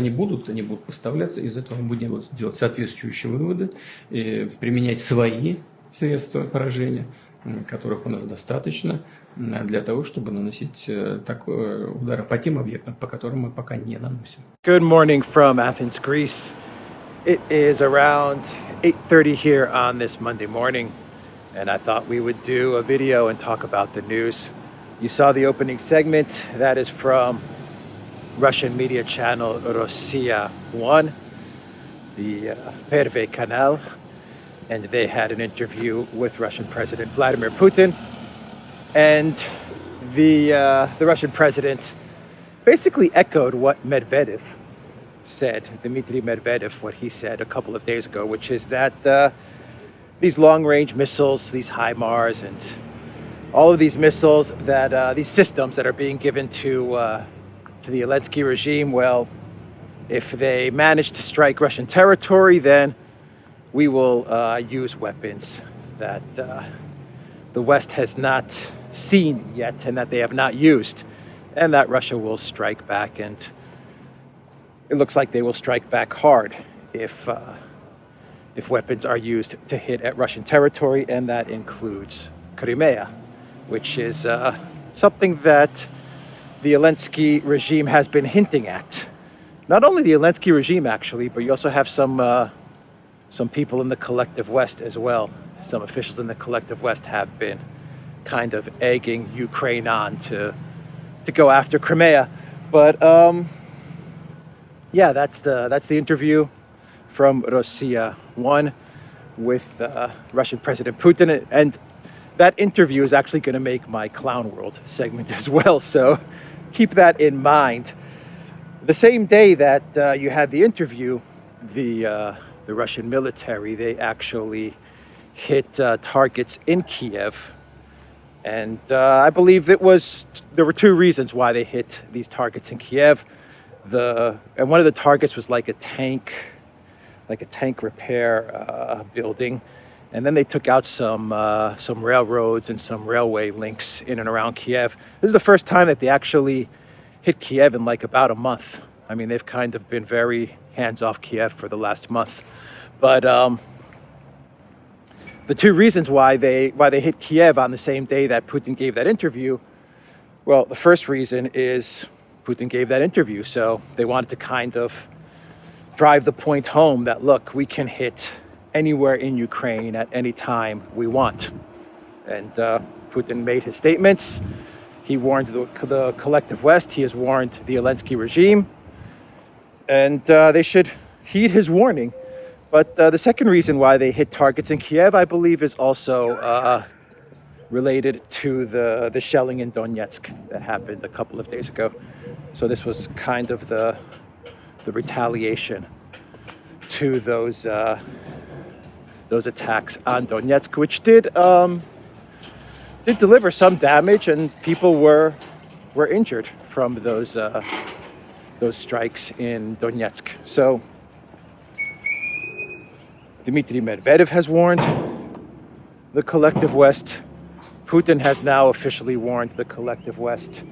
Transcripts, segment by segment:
Они будут поставляться, из этого мы будем делать соответствующие выводы, применять свои средства поражения, которых у нас достаточно, для того, чтобы наносить удары по тем объектам, по которым мы пока не наносим. Good morning from Athens, Greece. It is around 8:30 here on this Monday morning, and I thought we would do a video and talk about the news. You saw the opening segment. That is from Russian media channel Rossiya 1, the Первый канал, and they had an interview with Russian President Vladimir Putin. And the Russian president basically echoed what Medvedev said, Dmitry Medvedev, what he said a couple of days ago, which is that these long-range missiles, these HIMARS, and all of these missiles, that these systems that are being given to the Zelensky regime, well, if they manage to strike Russian territory, then we will use weapons that the West has not seen yet and that they have not used, and that Russia will strike back, and it looks like they will strike back hard if weapons are used to hit at Russian territory, and that includes Crimea, which is something that the Zelensky regime has been hinting at. Not only the Zelensky regime, actually, but you also have some people in the collective West as well. Some officials in the collective West have been kind of egging Ukraine on to go after Crimea. But yeah, that's the interview from Rossiya 1 with Russian President Putin, and that interview is actually going to make my Clown World segment as well, so keep that in mind. The same day that you had the interview, the Russian military, they actually hit targets in Kiev, and I believe there were two reasons why they hit these targets in Kiev. And one of the targets was like a tank repair building, and then they took out some railroads and some railway links in and around Kiev. This is the first time that they actually hit Kiev in like about a month. I mean, they've kind of been very hands off Kiev for the last month, but the two reasons why they hit Kiev on the same day that Putin gave that interview, well, the first reason is Putin gave that interview, so they wanted to kind of drive the point home that, look, we can hit anywhere in Ukraine at any time we want. And Putin made his statements. He warned the collective West. He has warned the Zelensky regime, and they should heed his warning. But the second reason why they hit targets in Kiev, I believe, is also related to the shelling in Donetsk that happened a couple of days ago. So this was kind of the retaliation to those attacks on Donetsk, which did deliver some damage, and people were injured from those strikes in Donetsk. So Dmitry Medvedev has warned the collective West. Putin has now officially warned the collective West,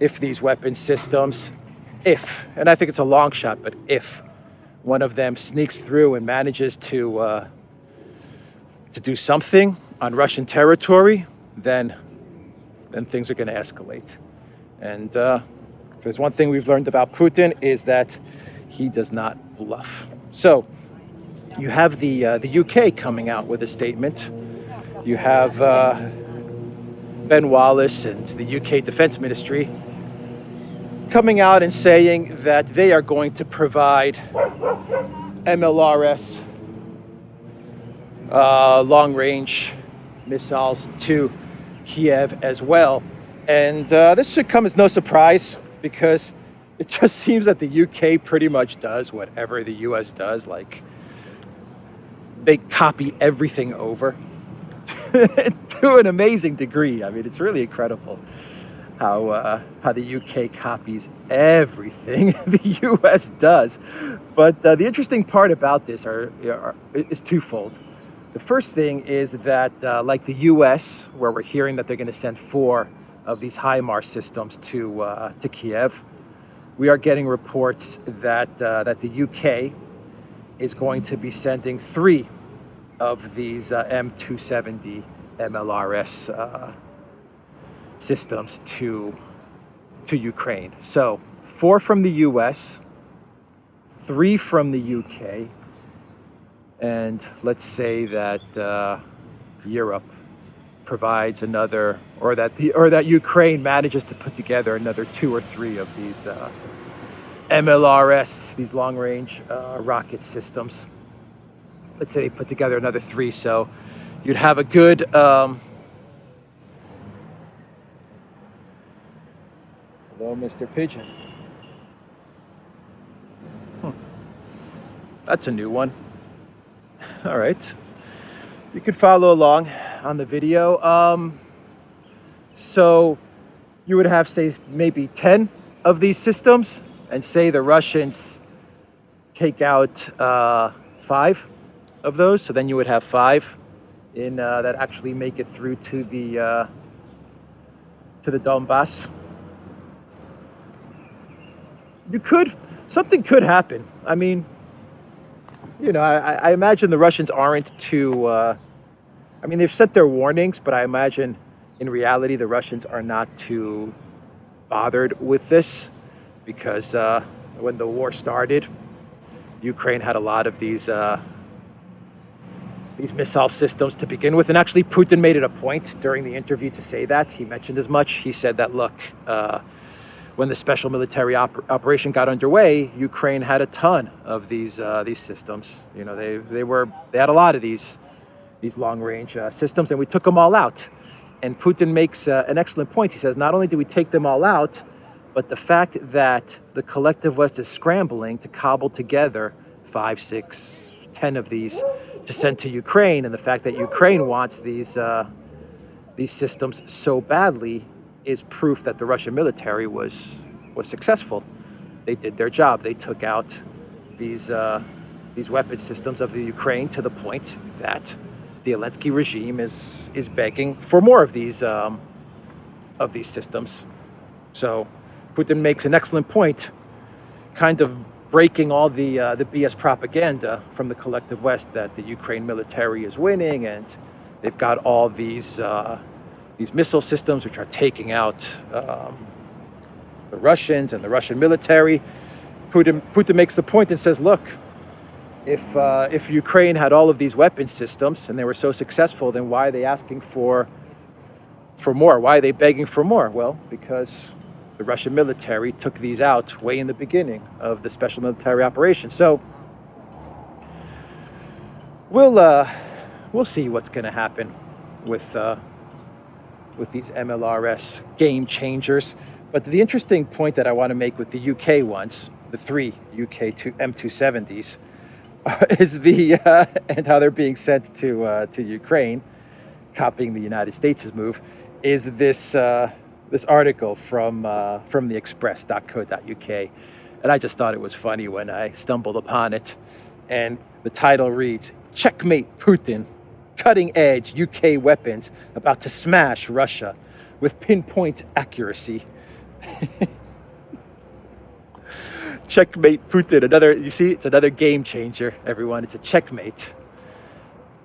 if these weapon systems, and I think it's a long shot, but if one of them sneaks through and manages to do something on Russian territory, then things are going to escalate. And if there's one thing we've learned about Putin, is that he does not bluff. So you have the UK coming out with a statement. You have Ben Wallace and the UK Defence Ministry coming out and saying that they are going to provide MLRS long-range missiles to Kiev as well. And this should come as no surprise, because it just seems that the UK pretty much does whatever the US does. Like, they copy everything over to an amazing degree. I mean, it's really incredible how the UK copies everything the US does. But the interesting part about this is twofold. The first thing is that, like the US, where we're hearing that they're going to send 4 of these HIMARS systems to Kiev, we are getting reports that the UK is going to be sending 3 of these M270 MLRS systems to Ukraine. So 4 from the US, 3 from the UK, and let's say that Europe provides another, or that Ukraine manages to put together another 2 or 3 of these MLRS, these long-range rocket systems. Let's say they put together another 3, so you'd have a good hello, Mr. Pigeon. That's a new one. All right, you can follow along on the video. So you would have, say, maybe 10 of these systems, and say the Russians take out 5 of those, so then you would have 5 in that actually make it through to the Donbass. Something could happen. I mean, you know, I imagine the Russians aren't too, I mean, they've sent their warnings, but I imagine in reality the Russians are not too bothered with this, because when the war started, Ukraine had a lot of these missile systems to begin with. And actually, Putin made it a point during the interview to say that. He mentioned as much. He said that, look, when the special military operation got underway, Ukraine had a ton of these systems. You know, they had a lot of these long-range systems, and we took them all out. And Putin makes an excellent point. He says, not only did we take them all out, but the fact that the collective West is scrambling to cobble together 5, 6, 10 of these to send to Ukraine, and the fact that Ukraine wants these systems so badly, is proof that the Russian military was successful. They did their job. They took out these weapon systems of the Ukraine to the point that the Zelensky regime is begging for more of these systems. So Putin makes an excellent point, kind of breaking all the BS propaganda from the collective West that the Ukraine military is winning and they've got all these missile systems which are taking out the Russians and the Russian military. Putin makes the point and says, look, if Ukraine had all of these weapon systems and they were so successful, then why are they asking for more? Why are they begging for more? Well, because the Russian military took these out way in the beginning of the special military operation. So we'll see what's going to happen with these MLRS game changers. But the interesting point that I want to make with the UK ones, the 3 UK M270s, is and how they're being sent to Ukraine, copying the United States' move, is this article from the express.co.uk. And I just thought it was funny when I stumbled upon it. And the title reads, Checkmate Putin, cutting-edge UK weapons about to smash Russia with pinpoint accuracy. Checkmate Putin, you see, it's another game changer, everyone. It's a checkmate.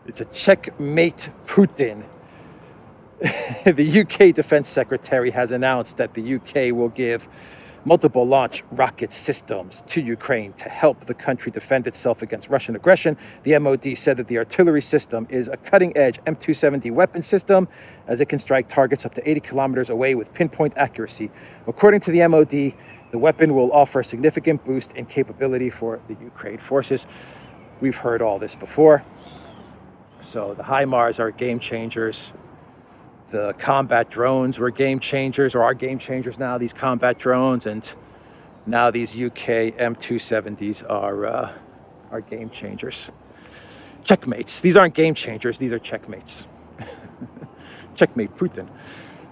It's a checkmate Putin. The UK Defense Secretary has announced that the UK will give multiple launch rocket systems to Ukraine to help the country defend itself against Russian aggression. The MOD said that the artillery system is a cutting-edge M270 weapon system, as it can strike targets up to 80 kilometers away with pinpoint accuracy. According to the MOD, the weapon will offer a significant boost in capability for the Ukraine forces. We've heard all this before. So the HIMARS are game changers. The combat drones were game changers, or are game changers now, these combat drones, and now these UK M270s are game changers. Checkmates. These aren't game changers, these are checkmates. Checkmate Putin.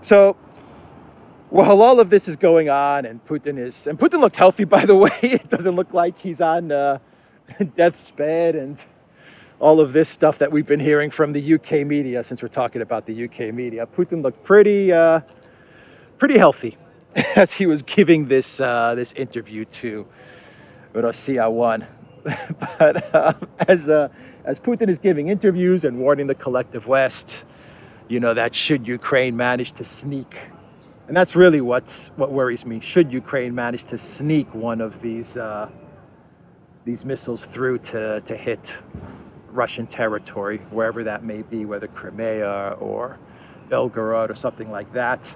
So while all of this is going on, and Putin looked healthy, by the way. It doesn't look like he's on death's bed and all of this stuff that we've been hearing from the UK media, since we're talking about the UK media. Putin looked pretty healthy. as he was giving this interview to Russia One. But as Putin is giving interviews and warning the collective West, that should Ukraine manage to sneak, and that's really what worries me. Should Ukraine manage to sneak one of these missiles through to hit Russian territory, wherever that may be, whether Crimea or Belgorod or something like that,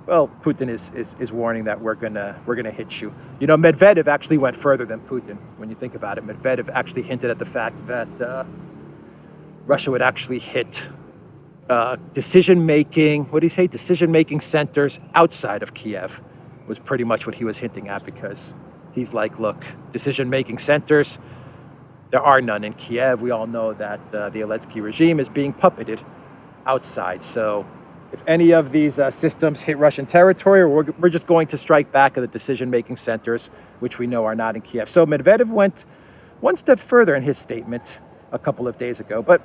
well, Putin is warning that we're gonna hit you. Medvedev actually went further than Putin. When you think about it, Medvedev actually hinted at the fact that Russia would actually hit decision-making centers outside of Kiev, was pretty much what he was hinting at, because he's like, look, decision-making centers, there are none in Kiev. We all know that the Zelensky regime is being puppeted outside. So if any of these systems hit Russian territory, we're just going to strike back at the decision-making centers, which we know are not in Kiev. So Medvedev went one step further in his statement a couple of days ago. But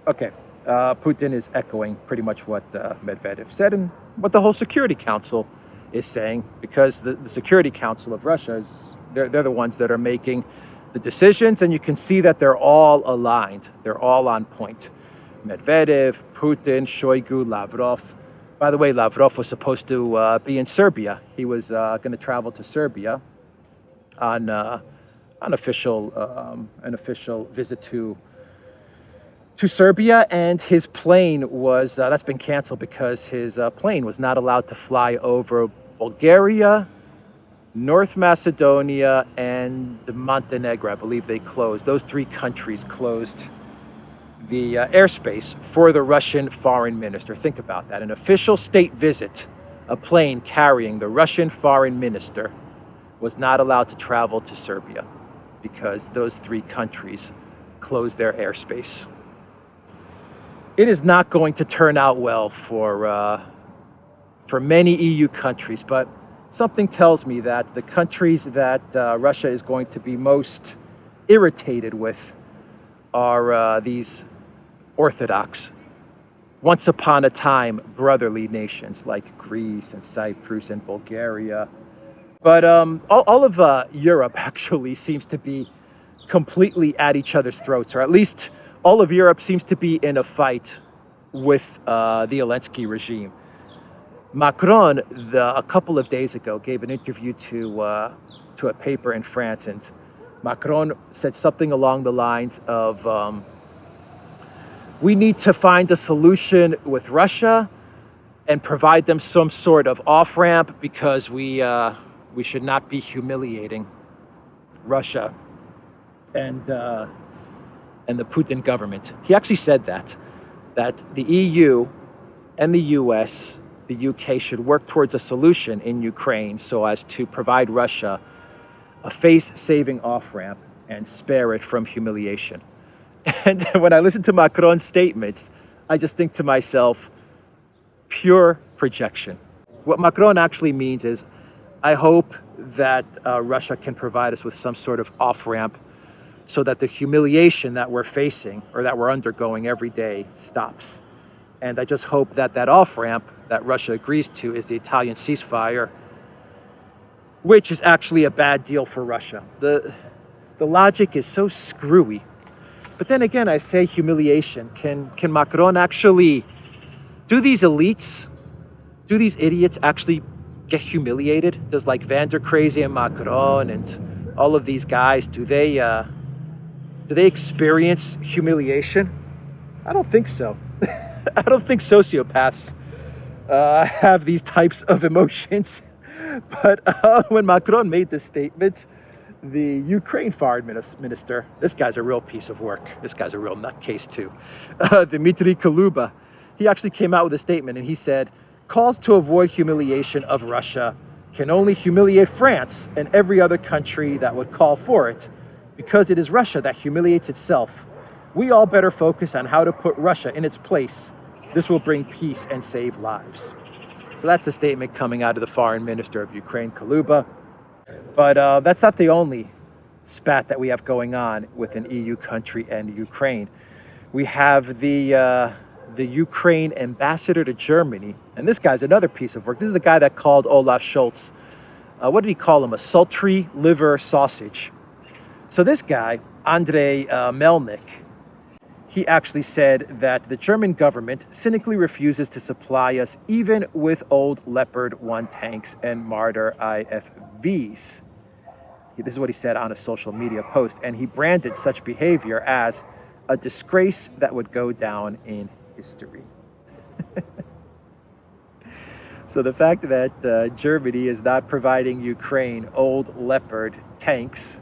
okay, Putin is echoing pretty much what Medvedev said and what the whole Security Council is saying, because the Security Council of Russia they're the ones that are making the decisions, and you can see that they're all aligned. They're all on point. Medvedev, Putin, Shoigu, Lavrov. By the way, Lavrov was supposed to be in Serbia. He was going to travel to Serbia on an official visit to Serbia, and his plane was that's been canceled because his plane was not allowed to fly over Bulgaria, North Macedonia, and Montenegro. I believe they closed. Those three countries closed the airspace for the Russian foreign minister. Think about that. An official state visit, a plane carrying the Russian foreign minister was not allowed to travel to Serbia because those three countries closed their airspace. It is not going to turn out well for many EU countries, but something tells me that the countries that Russia is going to be most irritated with are these Orthodox, once upon a time brotherly nations like Greece and Cyprus and Bulgaria. But all of Europe actually seems to be completely at each other's throats, or at least all of Europe seems to be in a fight with the Zelensky regime. Macron, a couple of days ago, gave an interview to a paper in France, and Macron said something along the lines of, we need to find a solution with Russia and provide them some sort of off-ramp, because we should not be humiliating Russia and the Putin government. He actually said that the EU and the US, the UK, should work towards a solution in Ukraine so as to provide Russia a face-saving off-ramp and spare it from humiliation. And when I listen to Macron's statements, I just think to myself, pure projection. What Macron actually means is, I hope that Russia can provide us with some sort of off-ramp so that the humiliation that we're facing or that we're undergoing every day stops. And I just hope that that off-ramp that Russia agrees to is the Italian ceasefire, which is actually a bad deal for Russia. The logic is so screwy. But then again, I say humiliation. Can Macron actually, do these elites, do these idiots actually get humiliated? Does like Van der Crazy and Macron and all of these guys, do they experience humiliation? I don't think so. I don't think sociopaths have these types of emotions. But when Macron made this statement, the Ukraine foreign minister, this guy's a real piece of work. This guy's a real nutcase too. Dmitry Kuleba, he actually came out with a statement and he said, calls to avoid humiliation of Russia can only humiliate France and every other country that would call for it, because it is Russia that humiliates itself. We all better focus on how to put Russia in its place. This will bring peace and save lives. So that's a statement coming out of the foreign minister of Ukraine, Kuleba. But that's not the only spat that we have going on with an EU country and Ukraine. We have the the Ukraine ambassador to Germany, and this guy's another piece of work. This is the guy that called Olaf Scholz, what did he call him? A sultry liver sausage. So this guy, Andrei Melnik, he actually said that the German government cynically refuses to supply us even with old Leopard 1 tanks and Marder IFVs. This is what he said on a social media post, and he branded such behavior as a disgrace that would go down in history. So the fact that Germany is not providing Ukraine old Leopard tanks,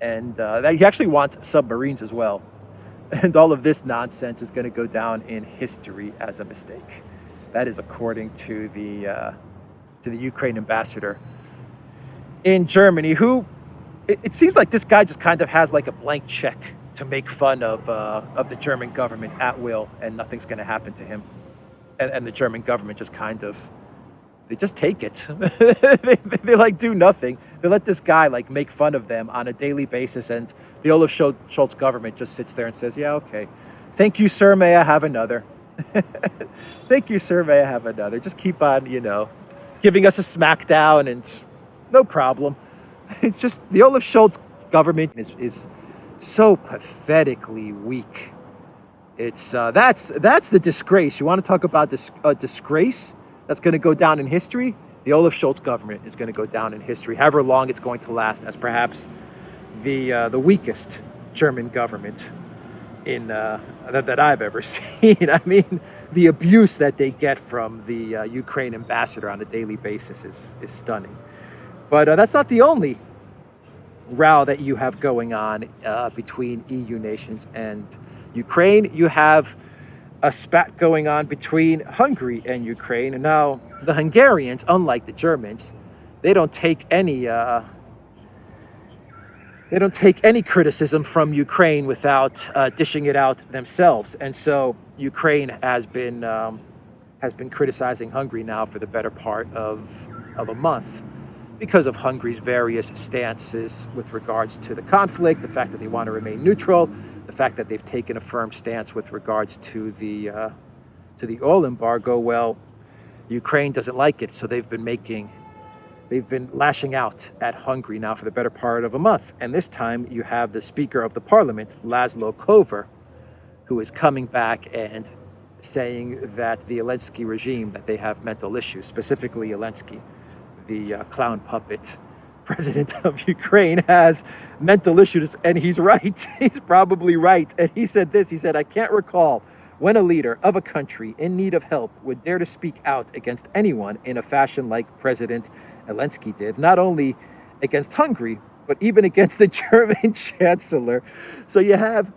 and that he actually wants submarines as well, and all of this nonsense is going to go down in history as a mistake. That is according to the Ukraine ambassador in Germany, who it seems like this guy just kind of has like a blank check to make fun of the German government at will, and nothing's going to happen to him. And the German government just kind of, they just take it. they like do nothing. They let this guy like make fun of them on a daily basis, and the Olaf Scholz government just sits there and says, yeah, okay. Thank you, sir, may I have another? Thank you, sir, may I have another? Just keep on, giving us a smackdown, and no problem. It's just the Olaf Scholz government is so pathetically weak. It's that's the disgrace. You want to talk about a disgrace that's going to go down in history? The Olaf Scholz government is going to go down in history, however long it's going to last, as perhaps the weakest German government in that I've ever seen. I mean, the abuse that they get from the Ukraine ambassador on a daily basis is stunning. But that's not the only row that you have going on between EU nations and Ukraine. You have a spat going on between Hungary and Ukraine. And now the Hungarians, unlike the Germans, they don't take any criticism from Ukraine without dishing it out themselves. And so Ukraine has been criticizing Hungary now for the better part of a month, because of Hungary's various stances with regards to the conflict, the fact that they want to remain neutral, the fact that they've taken a firm stance with regards to the oil embargo. Well, Ukraine doesn't like it, so they've been lashing out at Hungary now for the better part of a month. And this time you have the Speaker of the Parliament, Laszlo Kövér, who is coming back and saying that the Zelensky regime, that they have mental issues, specifically Zelensky, the clown puppet president of Ukraine, has mental issues, and he's right. He's probably right. And he said this, he said, I can't recall when a leader of a country in need of help would dare to speak out against anyone in a fashion like President Zelensky did, not only against Hungary, but even against the German chancellor. So you have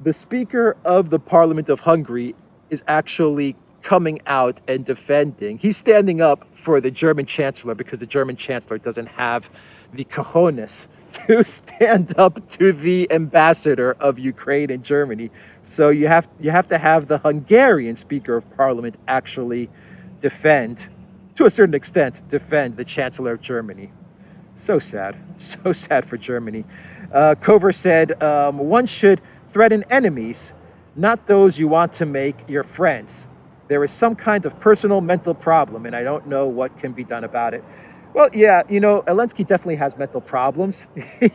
the Speaker of the Parliament of Hungary is actually coming out and defending. He's standing up for the German chancellor, because the German chancellor doesn't have the cojones to stand up to the ambassador of Ukraine in Germany. So you have to have the Hungarian Speaker of Parliament actually defend, to a certain extent, defend the Chancellor of Germany. So sad for Germany. Kövér said, one should threaten enemies, not those you want to make your friends. There is some kind of personal mental problem, and I don't know what can be done about it. Well, yeah, Zelensky definitely has mental problems.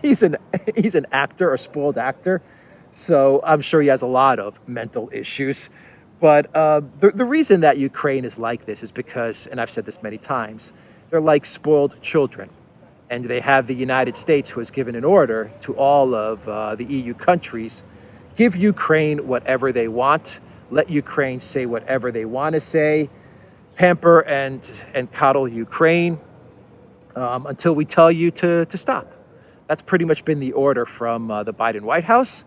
He's an actor, a spoiled actor, so I'm sure he has a lot of mental issues. But the reason that Ukraine is like this is because, and I've said this many times, they're like spoiled children. And they have the United States, who has given an order to all of the EU countries, give Ukraine whatever they want, let Ukraine say whatever they want to say, pamper and coddle Ukraine until we tell you to stop. That's pretty much been the order from the Biden White House,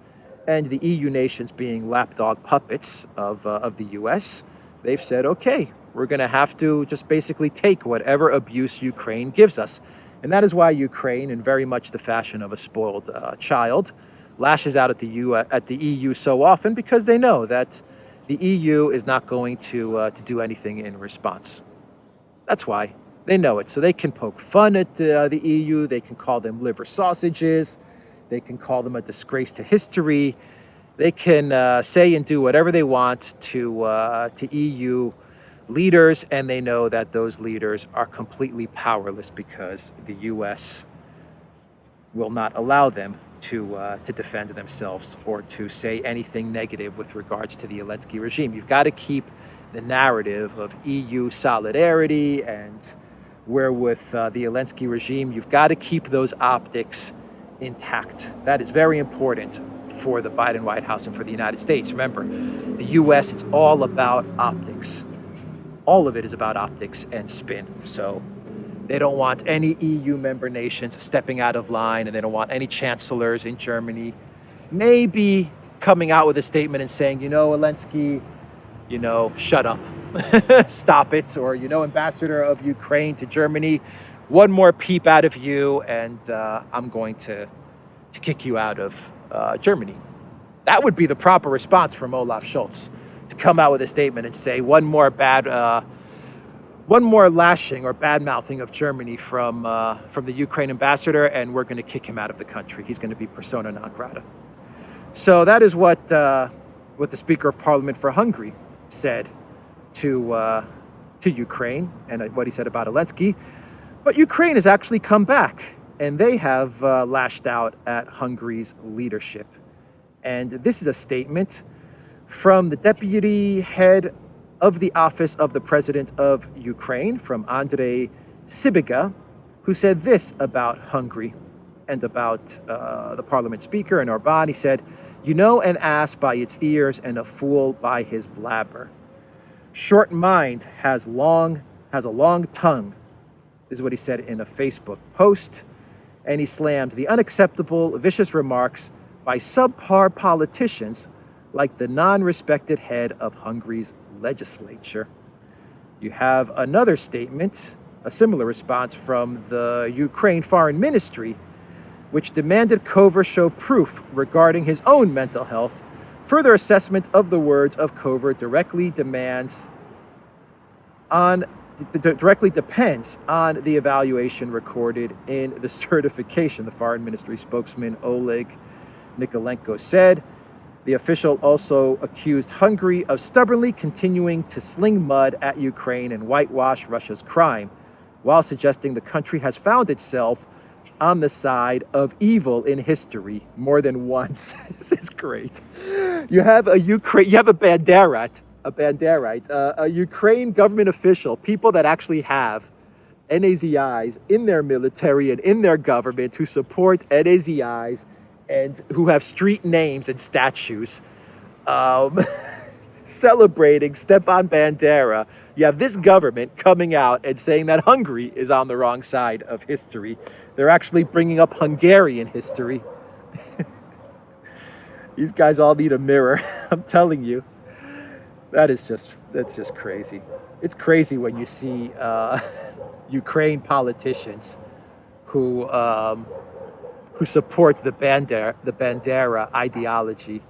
and the EU nations, being lapdog puppets of the US. They've said, okay, we're going to have to just basically take whatever abuse Ukraine gives us. And that is why Ukraine, in very much the fashion of a spoiled child, lashes out at the EU so often, because they know that the EU is not going to do anything in response. That's why. They know it. So they can poke fun at the EU. They can call them liver sausages. They can call them a disgrace to history. They can say and do whatever they want to EU leaders, and they know that those leaders are completely powerless because the U.S. will not allow them to defend themselves or to say anything negative with regards to the Zelensky regime. You've got to keep the narrative of EU solidarity, and we're with the Zelensky regime. You've got to keep those optics intact. That is very important for the Biden White House and for the United States. Remember, the U.S., it's all about optics. All of it is about optics and spin. So they don't want any EU member nations stepping out of line, and they don't want any chancellors in Germany maybe coming out with a statement and saying, Zelensky, shut up, stop it, or, ambassador of Ukraine to Germany, one more peep out of you, and I'm going to kick you out of Germany. That would be the proper response from Olaf Scholz, to come out with a statement and say one more lashing or bad mouthing of Germany from the Ukraine ambassador, and we're going to kick him out of the country. He's going to be persona non grata. So that is what the Speaker of Parliament for Hungary said to Ukraine, and what he said about Zelensky. But Ukraine has actually come back, and they have lashed out at Hungary's leadership. And this is a statement from the deputy head of the office of the president of Ukraine, from Andrei Sybiga, who said this about Hungary and about the parliament speaker and Orban. He said, an ass by its ears and a fool by his blabber. Short mind has a long tongue. This is what he said in a Facebook post. And he slammed the unacceptable, vicious remarks by subpar politicians like the non-respected head of Hungary's legislature. You have another statement, a similar response from the Ukraine Foreign Ministry, which demanded Kovar show proof regarding his own mental health. Further assessment of the words of Kovar directly depends on the evaluation recorded in the certification, the Foreign Ministry spokesman Oleg Nikolenko said. The official also accused Hungary of stubbornly continuing to sling mud at Ukraine and whitewash Russia's crime, while suggesting the country has found itself on the side of evil in history more than once. This is great. You have a banderite, a Ukraine government official, people that actually have NAZIs in their military and in their government who support NAZIs and who have street names and statues, celebrating Stepan Bandera. You have this government coming out and saying that Hungary is on the wrong side of history. They're actually bringing up Hungarian history. These guys all need a mirror. I'm telling you. That's just crazy. It's crazy when you see Ukraine politicians who support the Bandera ideology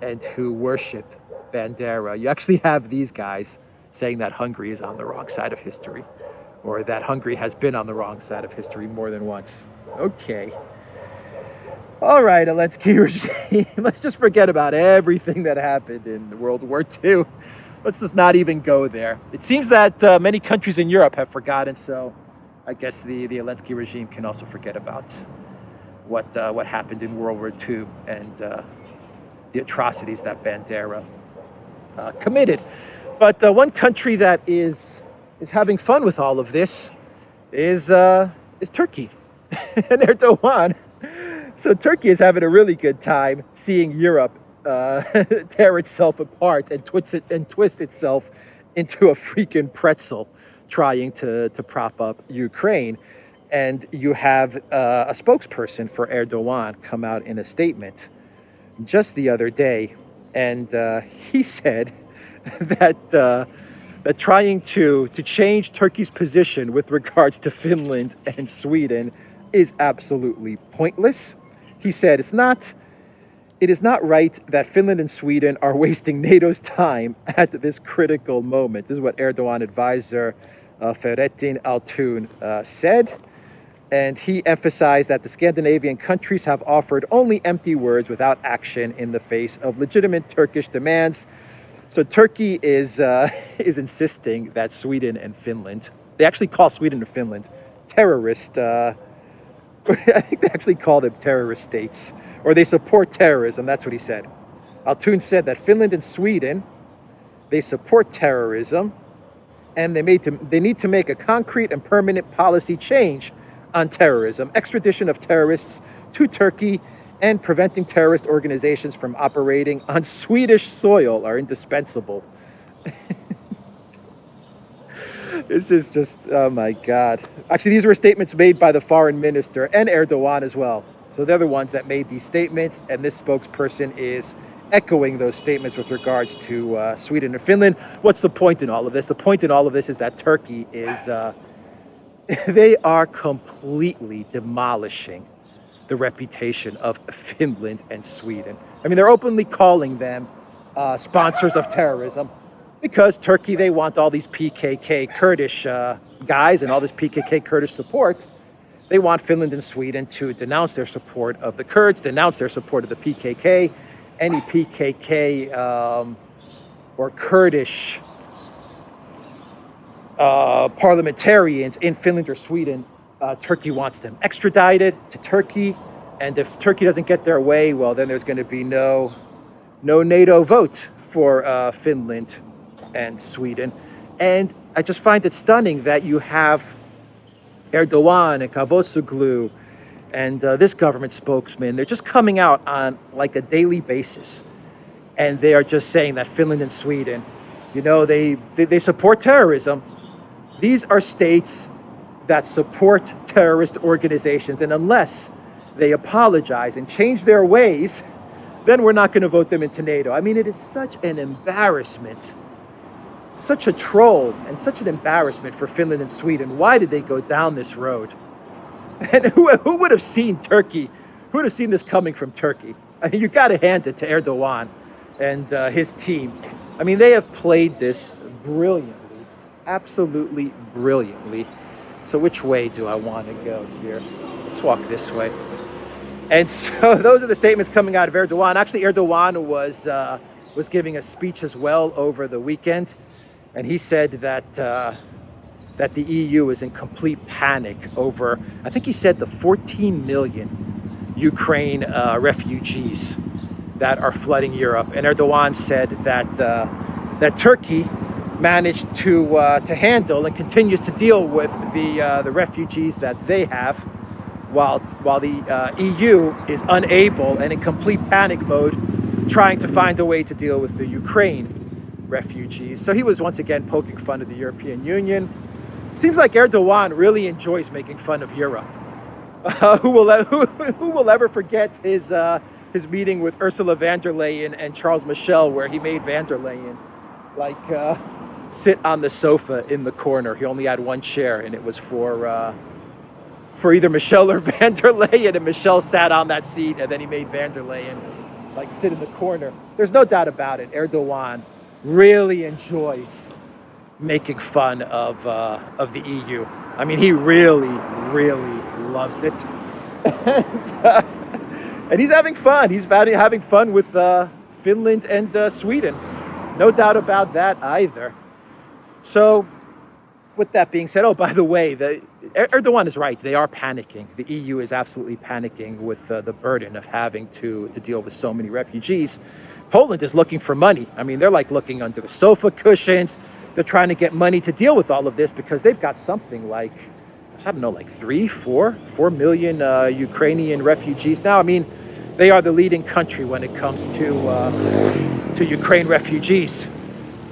and who worship Bandera. You actually have these guys saying that Hungary is on the wrong side of history, or that Hungary has been on the wrong side of history more than once. Okay. All right, Zelensky regime. Let's just forget about everything that happened in World War II. Let's just not even go there. It seems that many countries in Europe have forgotten, so I guess the Zelensky regime can also forget about what happened in World War II and the atrocities that Bandera committed. But one country that is having fun with all of this is Turkey and Erdogan. So Turkey is having a really good time seeing Europe tear itself apart and twist itself into a freaking pretzel, trying to prop up Ukraine. And you have a spokesperson for Erdogan come out in a statement just the other day, and he said that trying to change Turkey's position with regards to Finland and Sweden is absolutely pointless. He said it is not right that Finland and Sweden are wasting NATO's time at this critical moment. This is what Erdogan advisor Fahrettin Altun said. And he emphasized that the Scandinavian countries have offered only empty words without action in the face of legitimate Turkish demands. So Turkey is insisting that Sweden and Finland, they actually call Sweden and Finland terrorist, I think they actually call them terrorist states, or they support terrorism. That's what he said. Altun said that Finland and Sweden, they support terrorism, and they need to make a concrete and permanent policy change on terrorism, extradition of terrorists to Turkey, and preventing terrorist organizations from operating on Swedish soil are indispensable. This is just, oh my God. Actually, these were statements made by the foreign minister and Erdogan as well. So they're the ones that made these statements, and this spokesperson is echoing those statements with regards to Sweden and Finland. What's the point in all of this? The point in all of this is that Turkey is, they are completely demolishing the reputation of Finland and Sweden. I mean, they're openly calling them sponsors of terrorism because Turkey, they want all these PKK Kurdish guys and all this PKK Kurdish support. They want Finland and Sweden to denounce their support of the Kurds, denounce their support of the PKK. Any PKK or Kurdish parliamentarians in Finland or Sweden, Turkey wants them extradited to Turkey. And if Turkey doesn't get their way, well, then there's going to be no NATO vote for Finland and Sweden. And I just find it stunning that you have Erdogan and Cavusoglu and this government spokesman. They're just coming out on like a daily basis. And they are just saying that Finland and Sweden, you know, they support terrorism. These are states that support terrorist organizations. And unless they apologize and change their ways, then we're not going to vote them into NATO. I mean, it is such an embarrassment, such a troll, and such an embarrassment for Finland and Sweden. Why did they go down this road? And who would have seen Turkey? Who would have seen this coming from Turkey? I mean, you got to hand it to Erdogan and his team. I mean, they have played this brilliantly, absolutely brilliantly. So which way do I want to go here? Let's walk this way. And so those are the statements coming out of Erdogan. Actually, Erdogan was giving a speech as well over the weekend, and he said that that the EU is in complete panic over, I think he said, the 14 million Ukraine refugees that are flooding Europe. And Erdogan said that that Turkey managed to handle and continues to deal with the refugees that they have, while the EU is unable and in complete panic mode, trying to find a way to deal with the Ukraine refugees. So he was once again poking fun of the European Union. Seems like Erdogan really enjoys making fun of Europe. Who will ever forget his meeting with Ursula von der Leyen and Charles Michel, where he made von der Leyen sit on the sofa in the corner. He only had one chair, and it was for either Michel or von der Leyen, and Michel sat on that seat, and then he made von der Leyen sit in the corner. There's no doubt about it. Erdogan really enjoys making fun of the EU. I mean, he really, really loves it. And he's having fun. He's having fun with Finland and Sweden. No doubt about that either. So, with that being said, oh, by the way, Erdogan is right. They are panicking. The EU is absolutely panicking with the burden of having to deal with so many refugees. Poland is looking for money. I mean, they're looking under the sofa cushions. They're trying to get money to deal with all of this because they've got something like, I don't know, 4 million Ukrainian refugees now. I mean, they are the leading country when it comes to Ukraine refugees.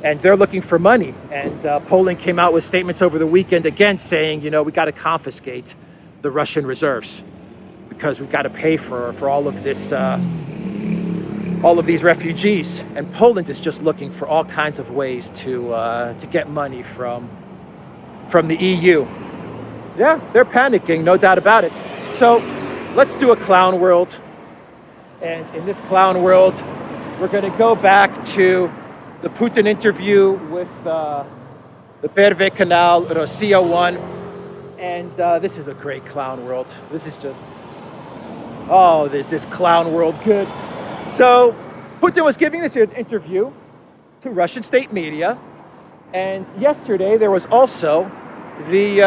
And they're looking for money. And Poland came out with statements over the weekend again saying, you know, we got to confiscate the Russian reserves because we got to pay for all of this, all of these refugees. And Poland is just looking for all kinds of ways to get money from the EU. Yeah, they're panicking, no doubt about it. So let's do a clown world. And in this clown world, we're going to go back to the Putin interview with the Perve Canal, Rossiya 1. And this is a great clown world. This is just, oh, there's this clown world good. So Putin was giving this interview to Russian state media. And yesterday there was also the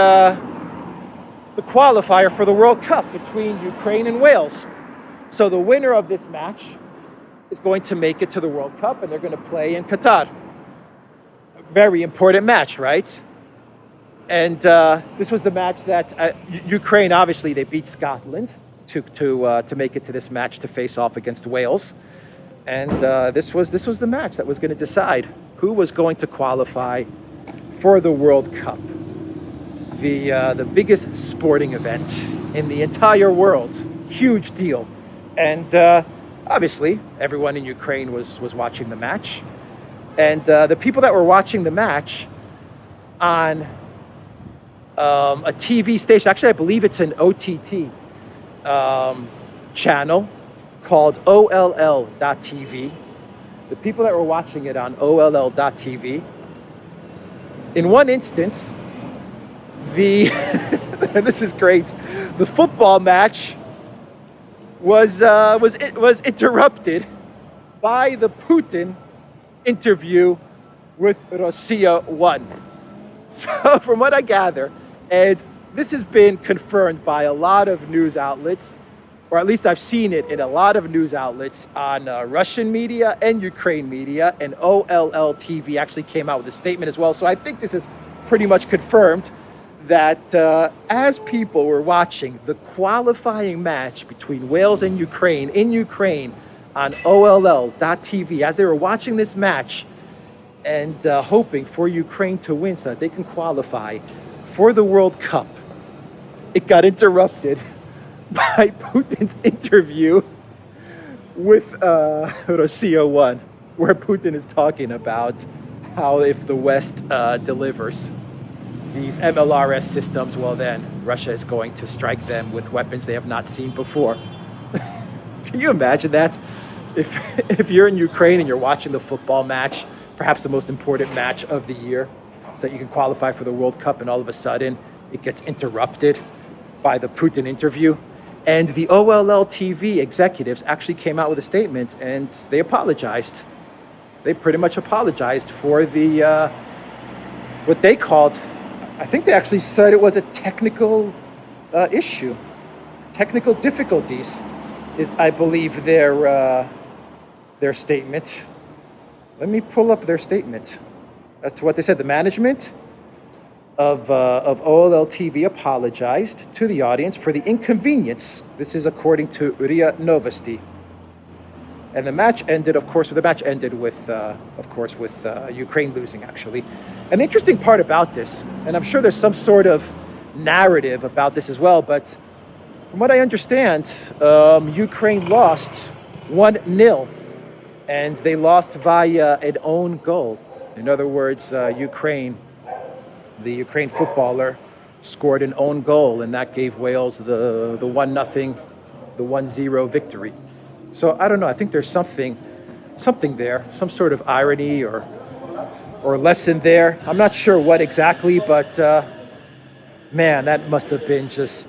qualifier for the World Cup between Ukraine and Wales. So the winner of this match is going to make it to the World Cup, and they're going to play in Qatar. A very important match, right? And this was the match that Ukraine, obviously, they beat Scotland to make it to this match to face off against Wales. And this was the match that was going to decide who was going to qualify for the World Cup, the biggest sporting event in the entire world. Huge deal. And obviously, everyone in Ukraine was watching the match. And the people that were watching the match on a TV station, actually I believe it's an OTT channel called OLL.TV. The people that were watching it on OLL.TV, in one instance, this is great, the football match was interrupted by the Putin interview with Russia 1. So from what I gather, and this has been confirmed by a lot of news outlets, or at least I've seen it in a lot of news outlets on Russian media and Ukraine media, and OLL TV actually came out with a statement as well. So I think this is pretty much confirmed that as people were watching the qualifying match between Wales and Ukraine in Ukraine on OLL.TV, as they were watching this match and hoping for Ukraine to win so that they can qualify for the World Cup, it got interrupted by Putin's interview with Russia 1, where Putin is talking about how if the West delivers these MLRS systems, well then Russia is going to strike them with weapons they have not seen before. Can you imagine that? If you're in Ukraine and you're watching the football match, perhaps the most important match of the year, so that you can qualify for the World Cup, and all of a sudden it gets interrupted by the Putin interview. And the OLL TV executives actually came out with a statement and they apologized. They pretty much apologized for the, what they called, I think they actually said it was a technical issue. Technical difficulties is, I believe, their statement. Let me pull up their statement. That's what they said. The management of OLL TV apologized to the audience for the inconvenience. This is according to RIA Novosti. And the match ended, of course, with Ukraine losing, actually. An interesting part about this, and I'm sure there's some sort of narrative about this as well, but from what I understand, Ukraine lost 1-0, and they lost via an own goal. In other words, the Ukraine footballer scored an own goal, and that gave Wales the 1-0, the 1-0 victory. So I don't know. I think there's something there, some sort of irony or lesson there. I'm not sure what exactly, but man, that must have been just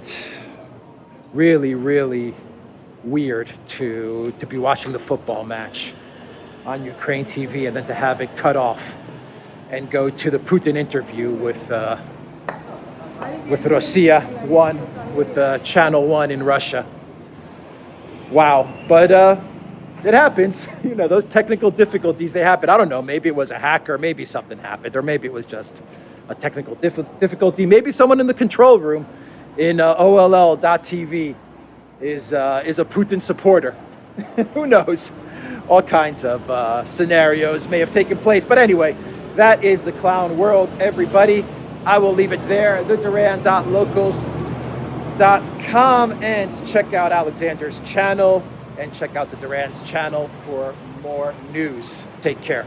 really, really weird to be watching the football match on Ukraine TV and then to have it cut off and go to the Putin interview with Russia 1, with Channel 1 in Russia. Wow. But it happens. You know, those technical difficulties, they happen. I don't know. Maybe it was a hacker. Maybe something happened. Or maybe it was just a technical difficulty. Maybe someone in the control room in OLL.TV is a Putin supporter. Who knows? All kinds of scenarios may have taken place. But anyway, that is the clown world, everybody. I will leave it there. theduran.locals.com, and check out Alexander's channel and check out the Duran's channel for more news. Take care.